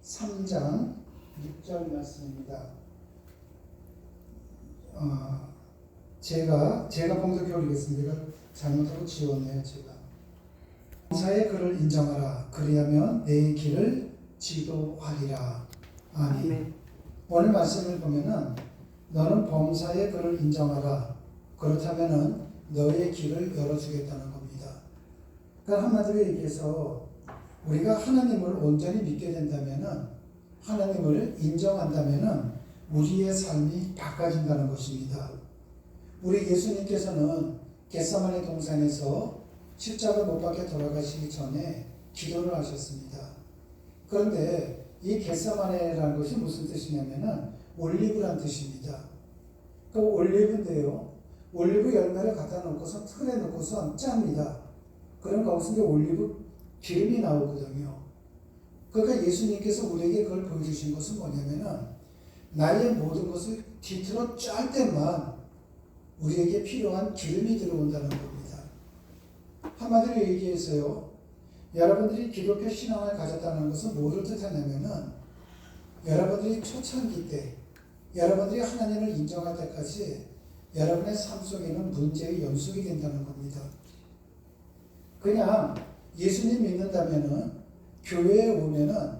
3장 6절 말씀입니다. 제가 봉독해 올리겠습니다. 잘못하고 지웠네요. 제가. 범사의 그를 인정하라. 그리하면 내 길을 지도하리라. 아멘. 오늘 말씀을 보면은 너는 범사의 그를 인정하라. 그렇다면은 너의 길을 열어주겠다는 겁니다. 그러니까 한마디로 얘기해서 우리가 하나님을 온전히 믿게 된다면은, 하나님을 인정한다면은 우리의 삶이 바꿔진다는 것입니다. 우리 예수님께서는 겟세마네 동산에서 십자가 못 박혀 돌아가시기 전에 기도를 하셨습니다. 그런데 이 겟세마네라는 것이 무슨 뜻이냐면은 올리브란 뜻입니다. 그 올리브인데요, 올리브 열매를 갖다 놓고서 틀에 놓고서 짭니다. 그럼 거기서 이제 올리브 기름이 나오거든요. 그러니까 예수님께서 우리에게 그걸 보여주신 것은 뭐냐면은 나의 모든 것을 뒤틀어 짤 때만 우리에게 필요한 기름이 들어온다는 겁니다. 한마디로 얘기해서요, 여러분들이 기독교 신앙을 가졌다는 것은 뭐를 뜻하냐면은 여러분들이 초창기 때, 여러분들이 하나님을 인정할 때까지 여러분의 삶 속에는 문제의 연속이 된다는 겁니다. 그냥 예수님 믿는다면은 교회에 오면은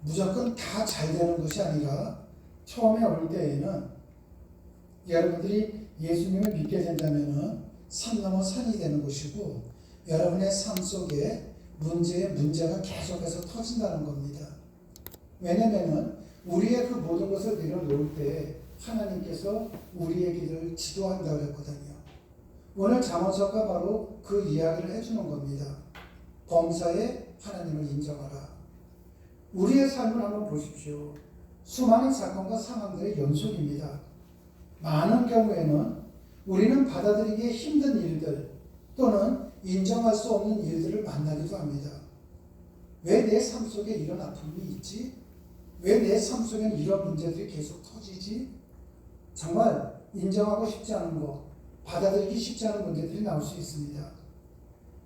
무조건 다 잘 되는 것이 아니라 처음에 올 때에는 여러분들이 예수님을 믿게 된다면은 산 넘어 산이 되는 것이고 여러분의 삶 속에 문제가 계속해서 터진다는 겁니다. 왜냐면은 우리의 그 모든 것을 내려놓을 때 하나님께서 우리의 길을 지도한다고 그랬거든요. 오늘 잠언서가 바로 그 이야기를 해주는 겁니다. 범사에 하나님을 인정하라. 우리의 삶을 한번 보십시오. 수많은 사건과 상황들의 연속입니다. 많은 경우에는 우리는 받아들이기 힘든 일들 또는 인정할 수 없는 일들을 만나기도 합니다. 왜 내 삶 속에 이런 아픔이 있지? 왜 내 삶 속에는 이런 문제들이 계속 터지지? 정말 인정하고 싶지 않은 것, 받아들이기 쉽지 않은 문제들이 나올 수 있습니다.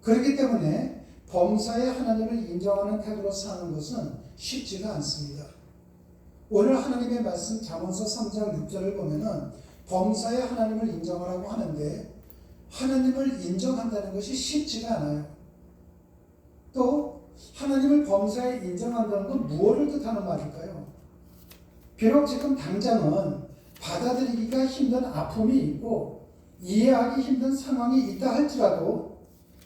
그렇기 때문에 범사에 하나님을 인정하는 태도로 사는 것은 쉽지가 않습니다. 오늘 하나님의 말씀 잠언서 3장 6절을 보면은 범사에 하나님을 인정하라고 하는데 하나님을 인정한다는 것이 쉽지가 않아요. 또 하나님을 범사에 인정한다는 건 무엇을 뜻하는 말일까요? 비록 지금 당장은 받아들이기가 힘든 아픔이 있고 이해하기 힘든 상황이 있다 할지라도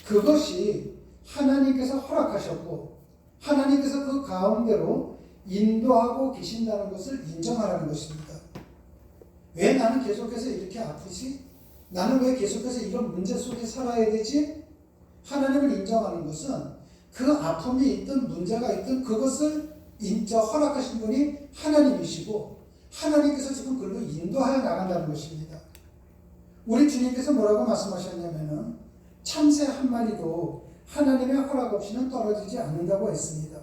그것이 하나님께서 허락하셨고 하나님께서 그 가운데로 인도하고 계신다는 것을 인정하라는 것입니다. 왜 나는 계속해서 이렇게 아프지? 나는 왜 계속해서 이런 문제 속에 살아야 되지? 하나님을 인정하는 것은 그 아픔이 있든 문제가 있든 그것을 허락하신 분이 하나님이시고 하나님께서 지금 그걸로 인도하여 나간다는 것입니다. 우리 주님께서 뭐라고 말씀하셨냐면은 참새 한 마리도 하나님의 허락 없이는 떨어지지 않는다고 했습니다.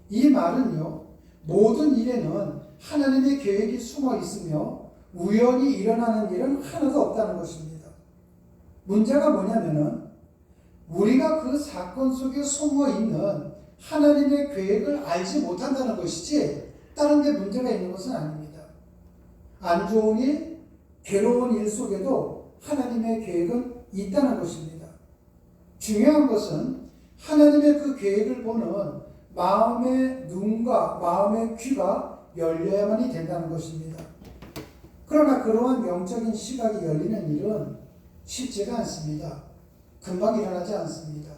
이 말은요, 모든 일에는 하나님의 계획이 숨어 있으며 우연히 일어나는 일은 하나도 없다는 것입니다. 문제가 뭐냐면은 우리가 그 사건 속에 숨어 있는 하나님의 계획을 알지 못한다는 것이지 다른 데 문제가 있는 것은 아닙니다. 안 좋은 일, 괴로운 일 속에도 하나님의 계획은 있다는 것입니다. 중요한 것은 하나님의 그 계획을 보는 마음의 눈과 마음의 귀가 열려야만이 된다는 것입니다. 그러나 그러한 영적인 시각이 열리는 일은 쉽지가 않습니다. 금방 일어나지 않습니다.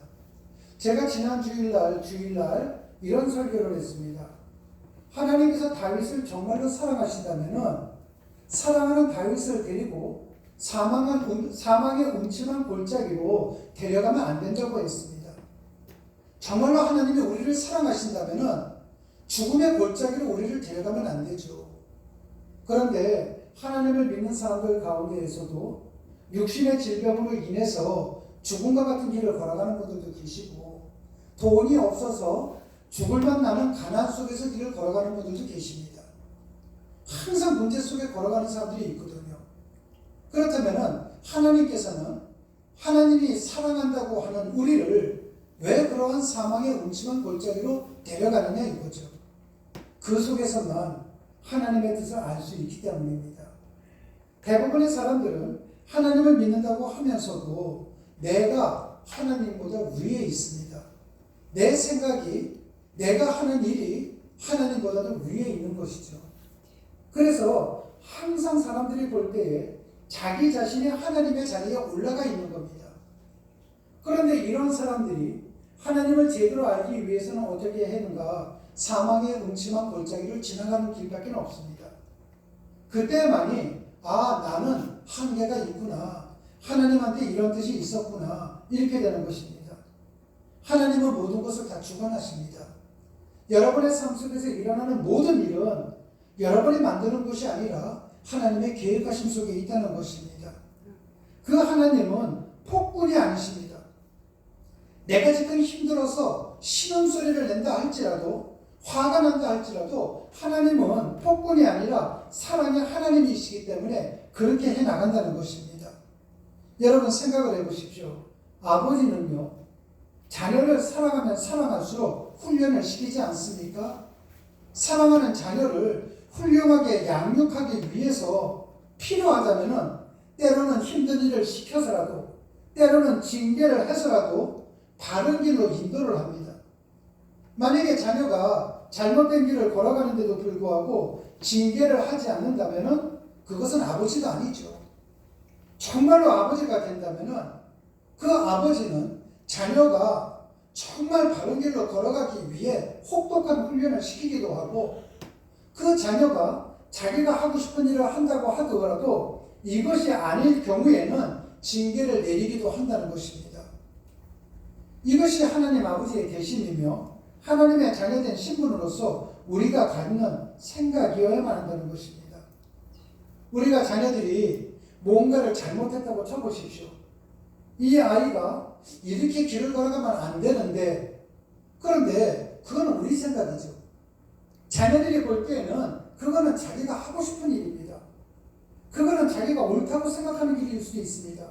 제가 지난 주일날 이런 설교를 했습니다. 하나님께서 다윗을 정말로 사랑하신다면은 사랑하는 다윗을 데리고 사망의 음침한 골짜기로 데려가면 안 된다고 했습니다. 정말로 하나님이 우리를 사랑하신다면은 죽음의 골짜기로 우리를 데려가면 안 되죠. 그런데 하나님을 믿는 사람들 가운데에서도 육신의 질병으로 인해서 죽음과 같은 길을 걸어가는 분들도 계시고 돈이 없어서 죽을만 나는 가난 속에서 길을 걸어가는 분들도 계십니다. 항상 문제 속에 걸어가는 사람들이 있거든요. 그렇다면 하나님께서는 하나님이 사랑한다고 하는 우리를 왜 그러한 사망의 음침한 골짜기로 데려가느냐 이거죠. 그 속에서만 하나님의 뜻을 알 수 있기 때문입니다. 대부분의 사람들은 하나님을 믿는다고 하면서도 내가 하나님보다 위에 있습니다. 내 생각이, 내가 하는 일이 하나님보다도 위에 있는 것이죠. 그래서 항상 사람들이 볼 때에 자기 자신이 하나님의 자리에 올라가 있는 겁니다. 그런데 이런 사람들이 하나님을 제대로 알기 위해서는 어떻게 하는가? 사망의 음침한 골짜기를 지나가는 길밖에 없습니다. 그때만이 나는 한계가 있구나. 하나님한테 이런 뜻이 있었구나. 이렇게 되는 것입니다. 하나님은 모든 것을 다 주관하십니다. 여러분의 삶 속에서 일어나는 모든 일은 여러분이 만드는 것이 아니라 하나님의 계획하심 속에 있다는 것입니다. 그 하나님은 폭군이 아니십니다. 내가 지금 힘들어서 신음소리를 낸다 할지라도, 화가 난다 할지라도 하나님은 폭군이 아니라 사랑의 하나님이시기 때문에 그렇게 해나간다는 것입니다. 여러분 생각을 해보십시오. 아버지는요, 자녀를 사랑하면 사랑할수록 훈련을 시키지 않습니까? 사랑하는 자녀를 훌륭하게 양육하기 위해서 필요하다면 때로는 힘든 일을 시켜서라도, 때로는 징계를 해서라도 바른 길로 인도를 합니다. 만약에 자녀가 잘못된 길을 걸어가는데도 불구하고 징계를 하지 않는다면 그것은 아버지가 아니죠. 정말로 아버지가 된다면 그 아버지는 자녀가 정말 바른 길로 걸어가기 위해 혹독한 훈련을 시키기도 하고, 그 자녀가 자기가 하고 싶은 일을 한다고 하더라도 이것이 아닐 경우에는 징계를 내리기도 한다는 것입니다. 이것이 하나님 아버지의 계심이며 하나님의 자녀된 신분으로서 우리가 갖는 생각이어야만 한다는 것입니다. 우리가 자녀들이 뭔가를 잘못했다고 쳐보십시오. 이 아이가 이렇게 길을 걸어가면 안 되는데, 그런데 그건 우리 생각이죠. 자녀들이 볼 때에는 그거는 자기가 하고 싶은 일입니다. 그거는 자기가 옳다고 생각하는 길일 수도 있습니다.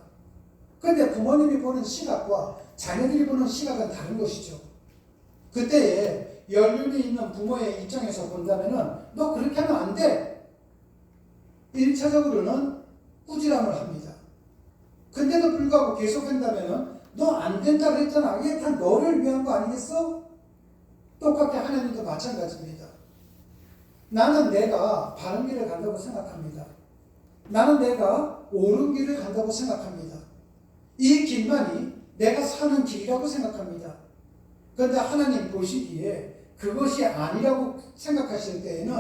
그런데 부모님이 보는 시각과 자녀들이 보는 시각은 다른 것이죠. 그때에 연륜이 있는 부모의 입장에서 본다면은 너 그렇게 하면 안 돼. 1차적으로는 꾸지람을 합니다. 근데도 불구하고 계속한다면은 너 안 된다 그랬잖아. 이게 다 너를 위한 거 아니겠어? 똑같게 하나님도 마찬가지입니다. 나는 내가 바른 길을 간다고 생각합니다. 나는 내가 옳은 길을 간다고 생각합니다. 이 길만이 내가 사는 길이라고 생각합니다. 그런데 하나님 보시기에 그것이 아니라고 생각하실 때에는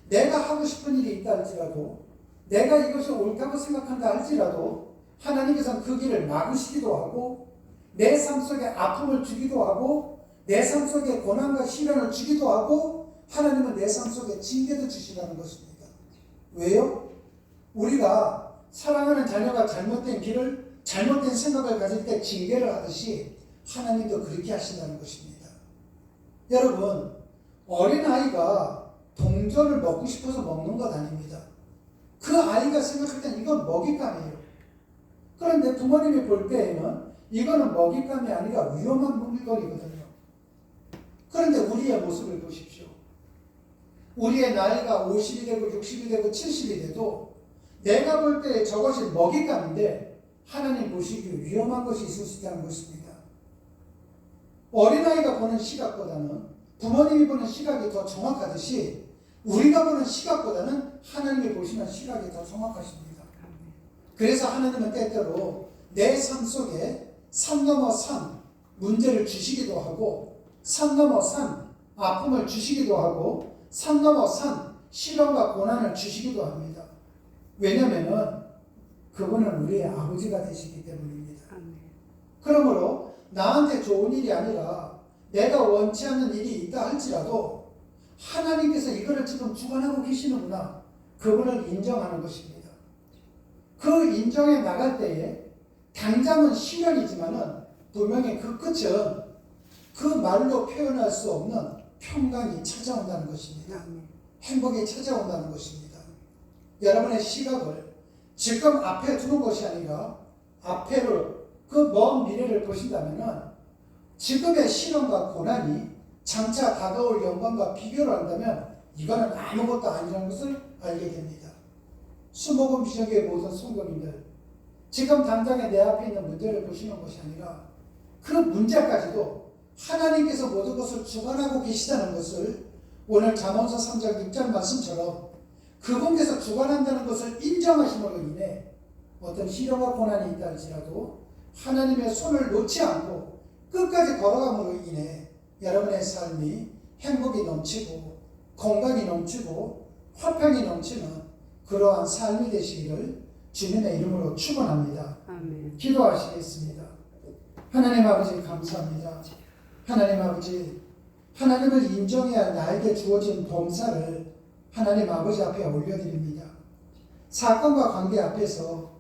내가 하고 싶은 일이 있다 할지라도, 내가 이것이 옳다고 생각한다 할지라도 하나님께서는 그 길을 막으시기도 하고, 내 삶 속에 아픔을 주기도 하고, 내 삶 속에 고난과 시련을 주기도 하고, 하나님은 내 삶 속에 징계도 주시라는 것입니다. 왜요? 우리가 사랑하는 자녀가 잘못된 길을, 잘못된 생각을 가질 때 징계를 하듯이 하나님도 그렇게 하신다는 것입니다. 여러분, 어린아이가 동전을 먹고 싶어서 먹는 것 아닙니다. 그 아이가 생각할 땐 이건 먹잇감이에요. 그런데 부모님이 볼 때에는 이거는 먹잇감이 아니라 위험한 물건이거든요. 그런데 우리의 모습을 보십시오. 우리의 나이가 50이 되고 60이 되고 70이 돼도 내가 볼 때 저것이 먹잇감인데 하나님 보시기에 위험한 것이 있을 수 있다는 것입니다. 어린아이가 보는 시각보다는, 부모님이 보는 시각이 더 정확하듯이 우리가 보는 시각보다는 하나님이 보시는 시각이 더 정확하십니다. 그래서 하나님은 때때로 내 삶 속에 산 넘어 산 문제를 주시기도 하고, 산 넘어 산 아픔을 주시기도 하고, 산 넘어 산 시련과 고난을 주시기도 합니다. 왜냐하면 그분은 우리의 아버지가 되시기 때문입니다. 그러므로 나한테 좋은 일이 아니라 내가 원치 않는 일이 있다 할지라도 하나님께서 이거를 지금 주관하고 계시는구나, 그분을 인정하는 것입니다. 그 인정에 나갈 때에 당장은 시련이지만은 분명히 그 끝은 그 말로 표현할 수 없는 평강이 찾아온다는 것입니다. 행복이 찾아온다는 것입니다. 여러분의 시각을 지금 앞에 두는 것이 아니라 앞에를, 그 먼 미래를 보신다면 지금의 시련과 고난이 장차 다가올 영광과 비교를 한다면 이거는 아무것도 아니라는 것을 알게 됩니다. 수목원 비전교회 모든 성도님들, 지금 당장에 내 앞에 있는 문제를 보시는 것이 아니라 그 문제까지도 하나님께서 모든 것을 주관하고 계시다는 것을 오늘 잠언서 3장 6절 말씀처럼 그분께서 주관한다는 것을 인정하심으로 인해 어떤 시련과 고난이 있다 할지라도 하나님의 손을 놓지 않고 끝까지 걸어감으로 인해 여러분의 삶이 행복이 넘치고 건강이 넘치고 화평이 넘치는 그러한 삶이 되시기를 주님의 이름으로 축원합니다. 아멘. 기도하시겠습니다. 하나님 아버지 감사합니다. 하나님 아버지, 하나님을 인정해야 나에게 주어진 범사를 하나님 아버지 앞에 올려드립니다. 사건과 관계 앞에서